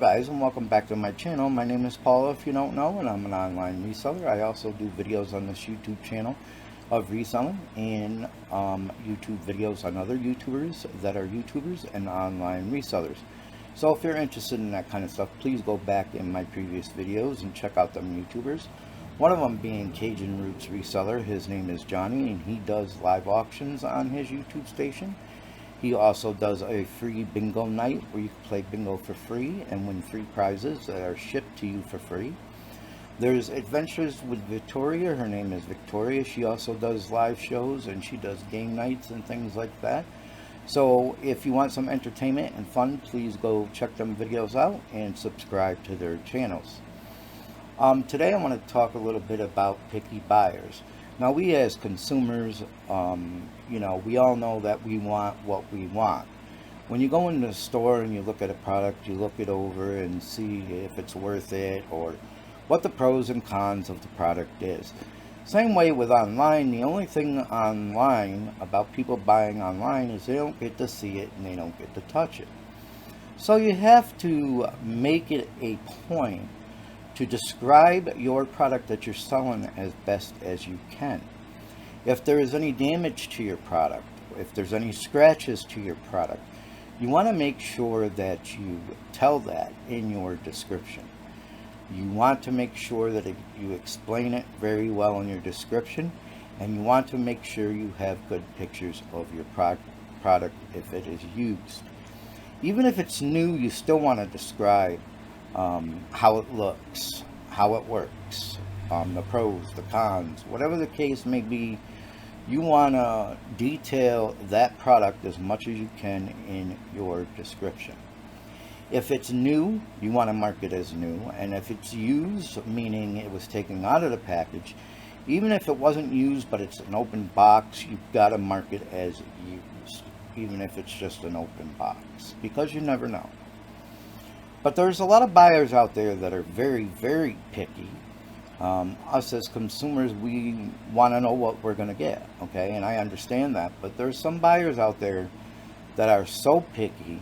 guys, and welcome back to my channel. My name is Paul, if you don't know, and I'm an online reseller. I also do videos on this YouTube channel of reselling and YouTube videos on other YouTubers that are YouTubers and online resellers. So if you're interested in that kind of stuff, please go back in my previous videos and check out them YouTubers. One of them being Cajun Roots Reseller. His name is Johnny, and he does live auctions on his YouTube station. He also does a free bingo night where you can play bingo for free and win free prizes that are shipped to you for free. There's Adventures with Victoria. Her name is Victoria. She also does live shows and she does game nights and things like that. So if you want some entertainment and fun, please go check them videos out and subscribe to their channels. Today I want to talk a little bit about picky buyers. Now, we as consumers, we all know that we want what we want. When you go into the store and you look at a product, you look it over and see if it's worth it or what the pros and cons of the product is. Same way with online. The only thing online about people buying online is they don't get to see it and they don't get to touch it. So you have to make it a point to describe your product that you're selling as best as you can. If there is any damage to your product, if there's any scratches to your product, you want to make sure that you tell that in your description. You want to make sure that you explain it very well in your description, and you want to make sure you have good pictures of your product if it is used. Even if it's new, you still want to describe how it looks, how it works, the pros, the cons, whatever the case may be. You want to detail that product as much as you can in your description. If it's new, you want to mark it as new, and if it's used, meaning it was taken out of the package, even if it wasn't used but it's an open box, you've got to mark it as used, even if it's just an open box, because you never know. But there's a lot of buyers out there that are very, very picky. Us as consumers, we want to know what we're going to get, okay? And I understand that. But there's some buyers out there that are so picky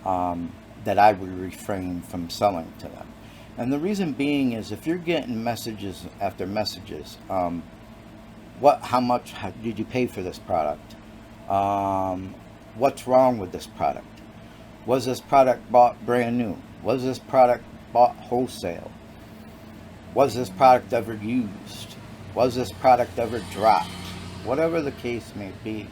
that I would refrain from selling to them. And the reason being is if you're getting messages after messages, how much did you pay for this product? What's wrong with this product? Was this product bought brand new? Was this product bought wholesale? Was this product ever used? Was this product ever dropped? Whatever the case may be,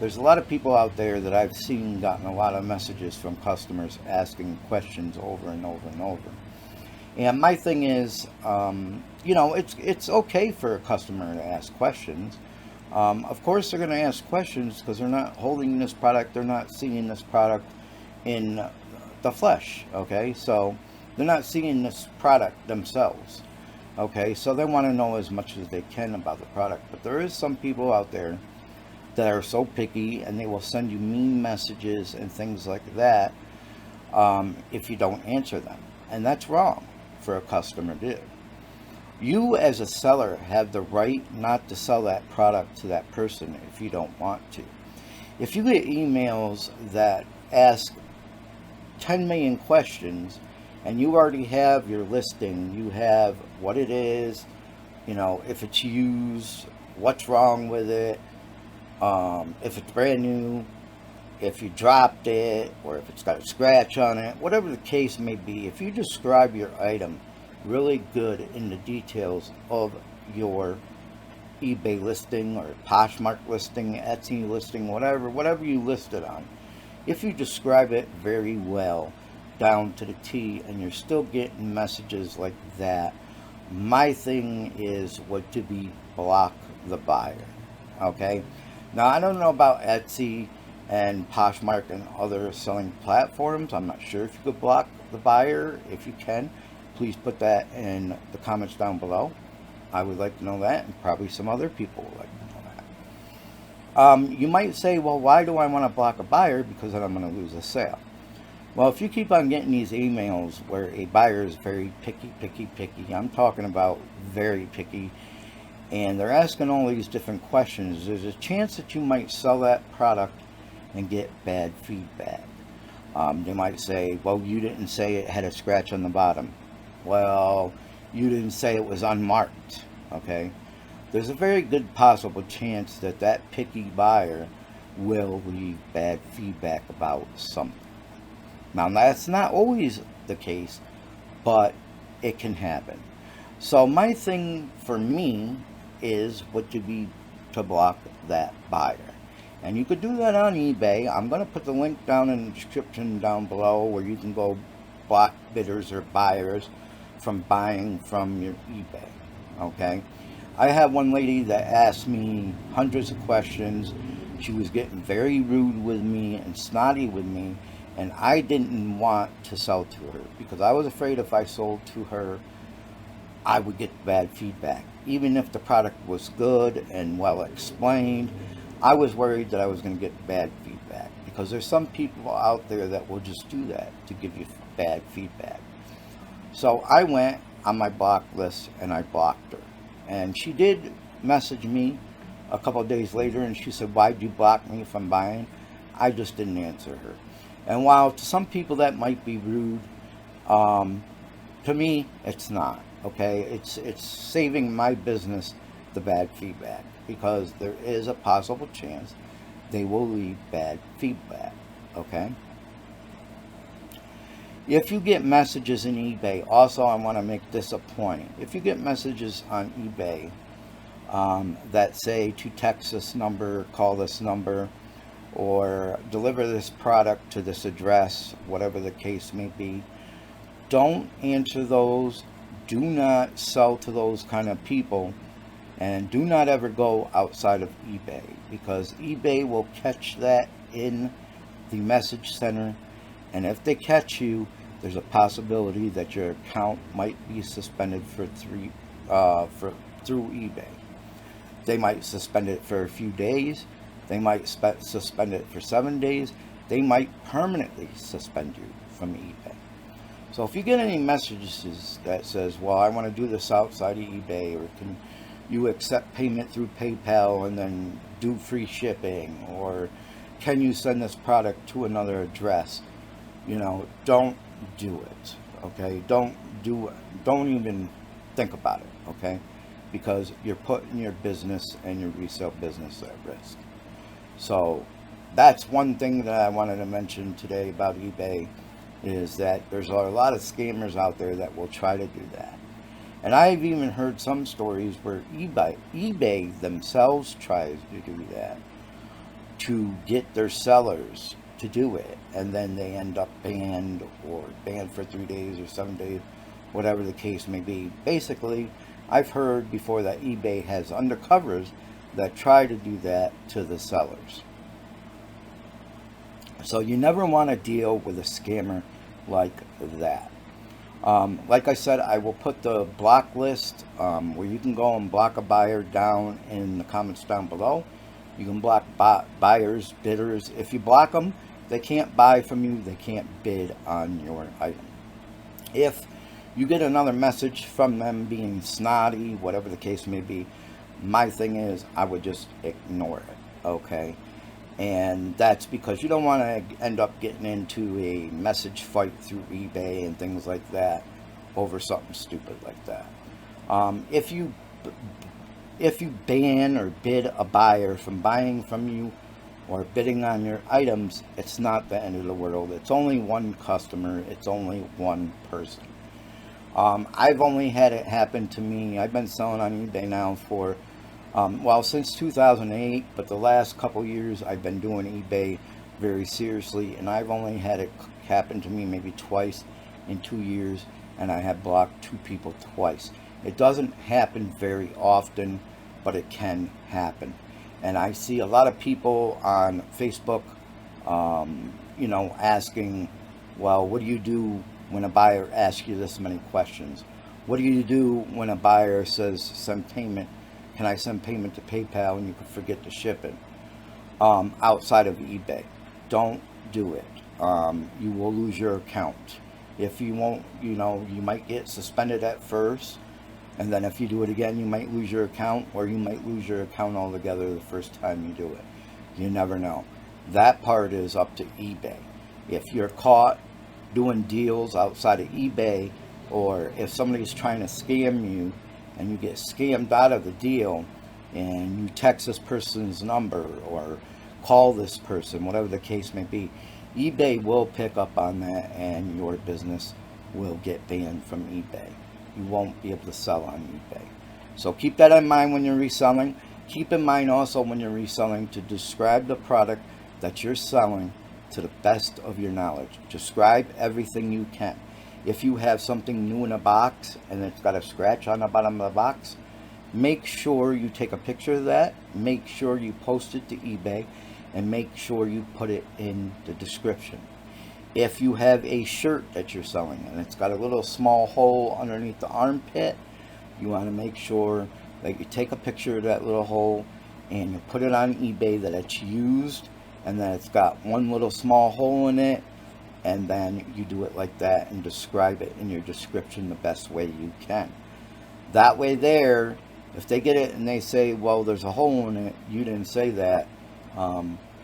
there's a lot of people out there that I've seen gotten a lot of messages from customers asking questions over and over and over. And my thing is, it's okay for a customer to ask questions. Of course they're going to ask questions because they're not holding this product, they're not seeing this product in the flesh, okay? So they're not seeing this product themselves, okay? So they want to know as much as they can about the product. But there is some people out there that are so picky, and they will send you mean messages and things like that if you don't answer them, and that's wrong for a customer to do. You as a seller have the right not to sell that product to that person if you don't want to. If you get emails that ask 10 million questions and you already have your listing, you have what it is, if it's used, what's wrong with it, if it's brand new, if you dropped it, or if it's got a scratch on it, whatever the case may be, if you describe your item really good in the details of your eBay listing or Poshmark listing, Etsy listing, whatever you list it on, if you describe it very well down to the T and you're still getting messages like that, my thing is to be block the buyer, okay? Now, I don't know about Etsy and Poshmark and other selling platforms. I'm not sure if you could block the buyer. If you can, please put that in the comments down below. I would like to know that, and probably some other people would like to know that. You might say, well, why do I want to block a buyer? Because then I'm going to lose a sale. Well, if you keep on getting these emails where a buyer is very picky, I'm talking about very picky, and they're asking all these different questions, there's a chance that you might sell that product and get bad feedback. They might say, well, you didn't say it had a scratch on the bottom. Well, you didn't say it was unmarked. Okay? There's a very good possible chance that that picky buyer will leave bad feedback about something. Now, that's not always the case, but it can happen. So my thing for me is what to be to block that buyer. And you could do that on eBay. I'm going to put the link down in the description down below where you can go block bidders or buyers from buying from your eBay. Okay? I have one lady that asked me hundreds of questions. She was getting very rude with me and snotty with me, and I didn't want to sell to her because I was afraid if I sold to her, I would get bad feedback. Even if the product was good and well explained, I was worried that I was going to get bad feedback because there's some people out there that will just do that to give you bad feedback. So I went on my block list and I blocked her. And she did message me a couple of days later and she said, why'd you block me from buying? I just didn't answer her. And while to some people that might be rude, to me, it's not. Okay, it's saving my business the bad feedback because there is a possible chance they will leave bad feedback. Okay. If you get messages in eBay, also I want to make this a point. If you get messages on eBay that say to text this number, call this number, or deliver this product to this address, whatever the case may be, don't answer those. Do not sell to those kind of people, and do not ever go outside of eBay because eBay will catch that in the message center, and if they catch you, there's a possibility that your account might be suspended for through eBay. They might suspend it for a few days. They might suspend it for 7 days. They might permanently suspend you from eBay. So if you get any messages that says, well, I want to do this outside of eBay, or can you accept payment through PayPal and then do free shipping, or can you send this product to another address, don't do it. Okay, don't even think about it. Okay, because you're putting your business and your resale business at risk. So that's one thing that I wanted to mention today about eBay, is that there's a lot of scammers out there that will try to do that. And I've even heard some stories where eBay themselves tries to do that to get their sellers to do it, and then they end up banned for 3 days or 7 days, whatever the case may be. Basically, I've heard before that eBay has undercovers that try to do that to the sellers. So you never want to deal with a scammer like that. Like I said, I will put the block list where you can go and block a buyer down in the comments down below. You can block buyers, bidders. If you block them, they can't buy from you. They can't bid on your item. If you get another message from them being snotty, whatever the case may be, my thing is I would just ignore it. Okay. And that's because you don't want to end up getting into a message fight through eBay and things like that over something stupid like that. If you ban or bid a buyer from buying from you or bidding on your items, it's not the end of the world. It's only one customer. It's only one person. I've only had it happen to me. I've been selling on eBay now for since 2008, but the last couple years I've been doing eBay very seriously, and I've only had it happen to me maybe twice in 2 years, and I have blocked 2 people twice. It doesn't happen very often, but it can happen. And I see a lot of people on Facebook, asking, well, what do you do when a buyer asks you this many questions? What do you do when a buyer says send payment? Can I send payment to PayPal and you can forget to ship it? Outside of eBay, don't do it. You will lose your account. If you won't, you might get suspended at first, and then if you do it again, you might lose your account, or you might lose your account altogether the first time you do it. You never know. That part is up to eBay. If you're caught doing deals outside of eBay, or if somebody's trying to scam you and you get scammed out of the deal and you text this person's number or call this person, whatever the case may be, eBay will pick up on that and your business will get banned from eBay. You won't be able to sell on eBay. So keep that in mind when you're reselling. Keep in mind also when you're reselling to describe the product that you're selling to the best of your knowledge. Describe everything you can. If you have something new in a box and it's got a scratch on the bottom of the box, make sure you take a picture of that, make sure you post it to eBay, and make sure you put it in the description. If you have a shirt that you're selling and it's got a little small hole underneath the armpit, you want to make sure that you take a picture of that little hole and you put it on eBay that it's used and that it's got one little small hole in it, and then you do it like that and describe it in your description the best way you can. That way there, if they get it and they say, well, there's a hole in it, you didn't say that,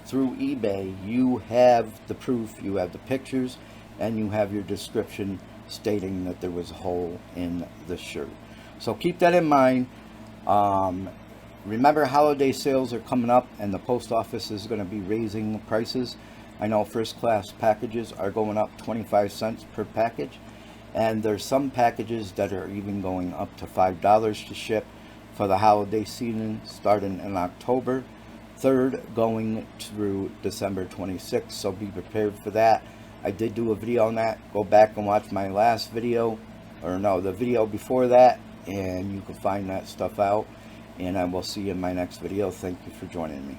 through eBay, you have the proof, you have the pictures, and you have your description stating that there was a hole in the shirt. So keep that in mind. Remember, holiday sales are coming up and the post office is going to be raising prices. I know first class packages are going up 25 cents per package, and there's some packages that are even going up to $5 to ship for the holiday season, starting in October 3rd going through December 26th. So be prepared for that. I did do a video on that. Go back and watch my last video, or no, the video before that, and you can find that stuff out. And I will see you in my next video. Thank you for joining me.